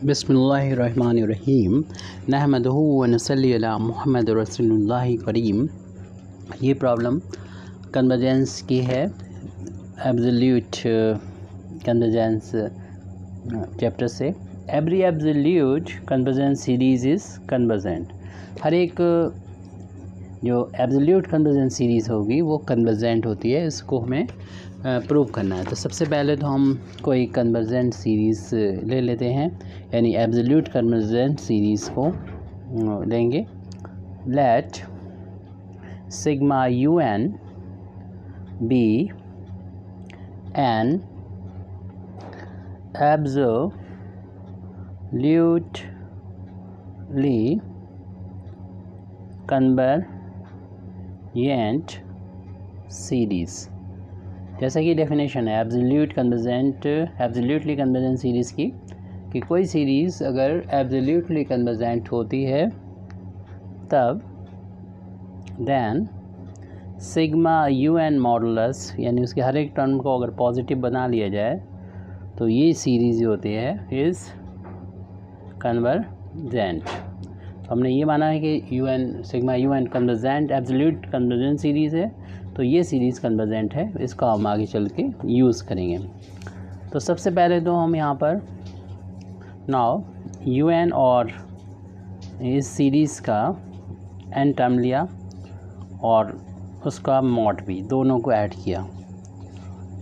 बिस्मिल्लाहिर्रहमानिर्रहीम नहमदुहु व नसल्ली अला मुहम्मद रसूलुल्लाहि करीम। ये प्रॉब्लम कन्वर्जेंस की है, एब्सोल्यूट कन्वर्जेंस चैप्टर से। Every absolute convergence series is convergent. हर एक जो एब्सोल्यूट कन्वर्जेंस सीरीज़ होगी वो कन्वर्जेंट होती है, इसको हमें प्रूव करना है। तो सबसे पहले तो हम कोई कन्वर्जेंट सीरीज़ ले लेते हैं, यानी एब्सोल्यूट कन्वर्जेंट सीरीज़ को लेंगे। Let sigma u n be an absolutely convergent series. जैसा कि डेफिनेशन है एब्सोल्यूटली कन्वर्जेंट सीरीज़ की, कि कोई सीरीज़ अगर एब्सोल्यूटली कन्वर्जेंट होती है तब then sigma u n modulus, यानी उसके हर एक टर्म को अगर पॉजिटिव बना लिया जाए तो ये सीरीज़ जो होती है इज़ कन्वर्जेंट। तो हमने ये माना है कि u n sigma u n convergent absolute convergent series है, तो ये सीरीज़ कन्वर्जेंट है। इसको हम आगे चल के यूज़ करेंगे। तो सबसे पहले तो हम यहाँ पर नाउ यू एन और इस सीरीज़ का एन टर्म लिया और उसका मॉड भी, दोनों को ऐड किया।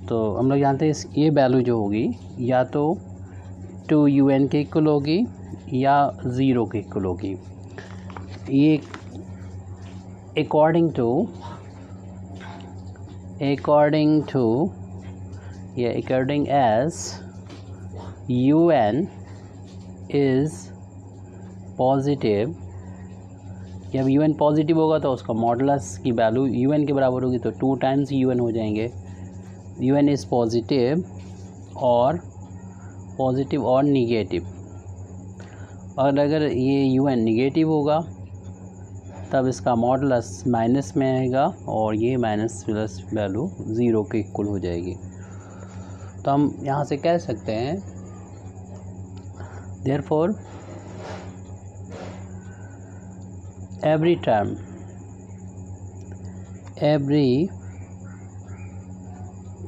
तो हम लोग जानते हैं ये वैल्यू जो होगी या तो 2un के इक्वल होगी या 0 के इक्वल होगी। ये according as un is positive. जब un पॉजिटिव होगा तो उसका मॉडुलस की वैल्यू un के बराबर होगी, तो 2 टाइम्स un हो जाएंगे। un इज़ पॉजिटिव और निगेटिव। और अगर ये un निगेटिव होगा तब इसका मॉडुलस माइनस में आएगा और ये माइनस प्लस वैल्यू 0 के इक्वल हो जाएगी। तो हम यहाँ से कह सकते हैं therefore every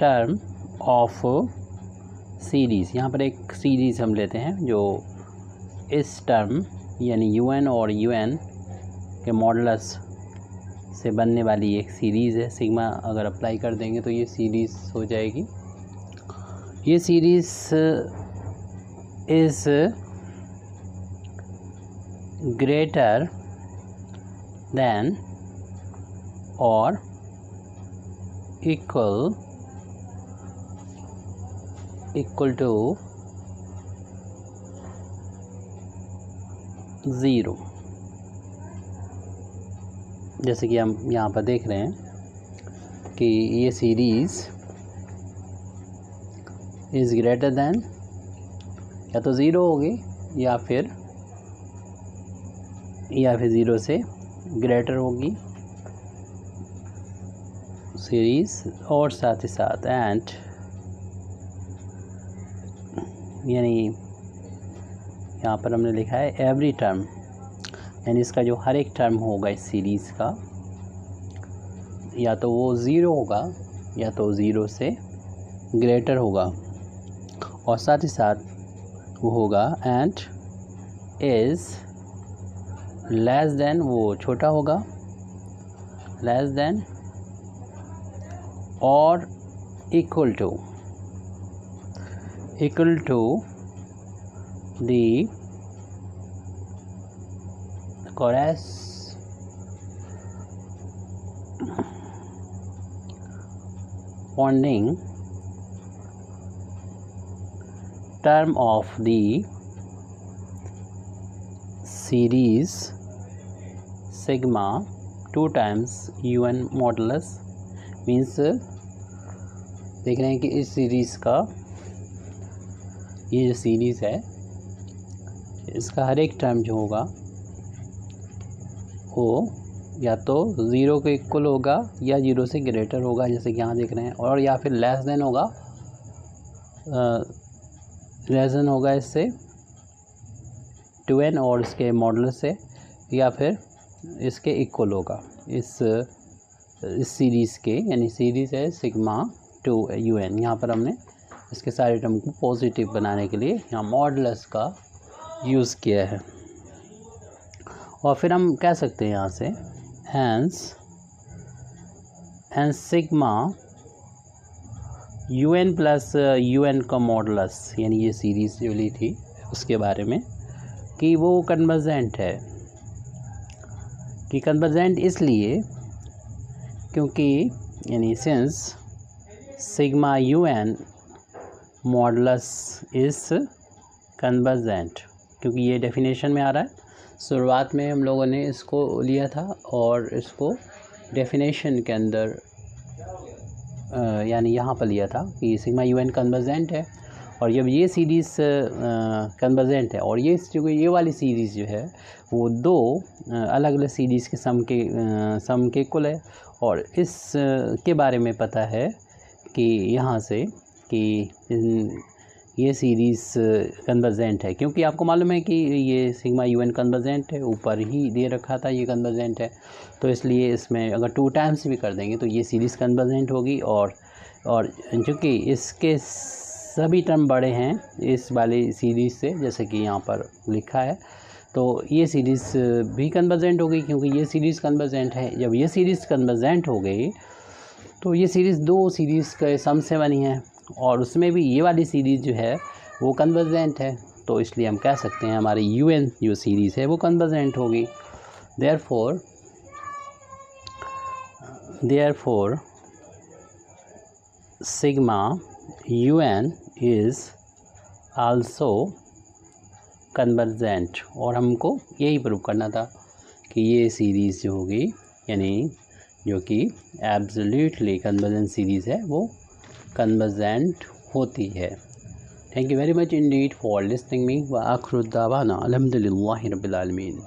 term of series, यहाँ पर एक सीरीज़ हम लेते हैं जो इस टर्म यानी un और un के मॉडुलस से बनने वाली एक सीरीज़ है। सिग्मा अगर अप्लाई कर देंगे तो ये सीरीज़ हो जाएगी। ये सीरीज़ इज़ ग्रेटर देन और इक्वल टू 0। जैसे कि हम यहाँ पर देख रहे हैं कि ये सीरीज़ इज़ ग्रेटर देन या तो 0 होगी या फिर 0 से ग्रेटर होगी सीरीज़। और साथ ही साथ एंड, यानी यहाँ पर हमने लिखा है एवरी टर्म, यानी इसका जो हर एक टर्म होगा इस सीरीज़ का या तो वो 0 होगा या तो 0 से ग्रेटर होगा, और साथ ही साथ वो होगा एंड इज़ लेस देन, वो छोटा होगा, लेस देन और equal to the corresponding term of the series sigma 2 times un modulus. Means देख रहे हैं कि इस सीरीज़ का ये जो सीरीज़ है इसका हर एक टर्म जो होगा वो या तो 0 के इक्वल होगा या 0 से ग्रेटर होगा, जैसे कि यहाँ देख रहे हैं, और या फिर लेस देन होगा, लेस देन होगा इससे 2n और इसके मॉडुलस से या फिर इसके इक्वल होगा इस सीरीज़ के, यानी सीरीज़ है सिग्मा 2un। यहाँ पर हमने इसके सारे टर्म को पॉजिटिव बनाने के लिए यहाँ मॉडुलस का यूज़ किया है। और फिर हम कह सकते हैं यहाँ से hence sigma un plus un का मॉडुलस, यानी ये सीरीज़ जो ली थी उसके बारे में कि वो कन्वर्जेंट है। कि कन्वर्जेंट इसलिए क्योंकि यानी सिंस सिग्मा un मॉडुलस इस कन्वर्जेंट, क्योंकि ये डेफिनेशन में आ रहा है। शुरुआत में हम लोगों ने इसको लिया था और इसको डेफिनेशन के अंदर यानी यहाँ पर लिया था कि सिग्मा un कन्वर्जेंट है। और जब ये सीरीज़ कन्वर्जेंट है और ये वाली सीरीज़ जो है वो दो अलग अलग सीरीज़ के सम के इक्वल है। और इस के बारे में पता है कि यहाँ से कि ये सीरीज़ कन्वर्जेंट है, क्योंकि आपको मालूम है कि ये सिग्मा un कन्वर्जेंट है, ऊपर ही दे रखा था ये कन्वर्जेंट है। तो इसलिए इसमें अगर 2 टाइम्स भी कर देंगे तो ये सीरीज़ कन्वर्जेंट होगी। और चूँकि इसके सभी टर्म बड़े हैं इस वाली सीरीज़ से, जैसे कि यहाँ पर लिखा है, तो ये सीरीज़ भी कन्वर्जेंट हो गई क्योंकि ये सीरीज़ कन्वर्जेंट है। जब ये सीरीज़ कन्वर्जेंट हो गई तो ये सीरीज़ दो सीरीज़ के सम से बनी है और उसमें भी ये वाली सीरीज़ जो है वो कन्वर्जेंट है। तो इसलिए हम कह सकते हैं हमारी un जो सीरीज़ है वो कन्वर्जेंट होगी। Therefore sigma un is also convergent. और हमको यही प्रूव करना था कि ये सीरीज़ जो होगी, यानी जो कि एब्सोल्युटली कन्वर्जेंट सीरीज़ है, वो कन्वर्जेंट होती है। Thank you very much Indeed for listening me व आखिर दावाना अल्हम्दुलिल्लाहि रब्बिल आलमीन।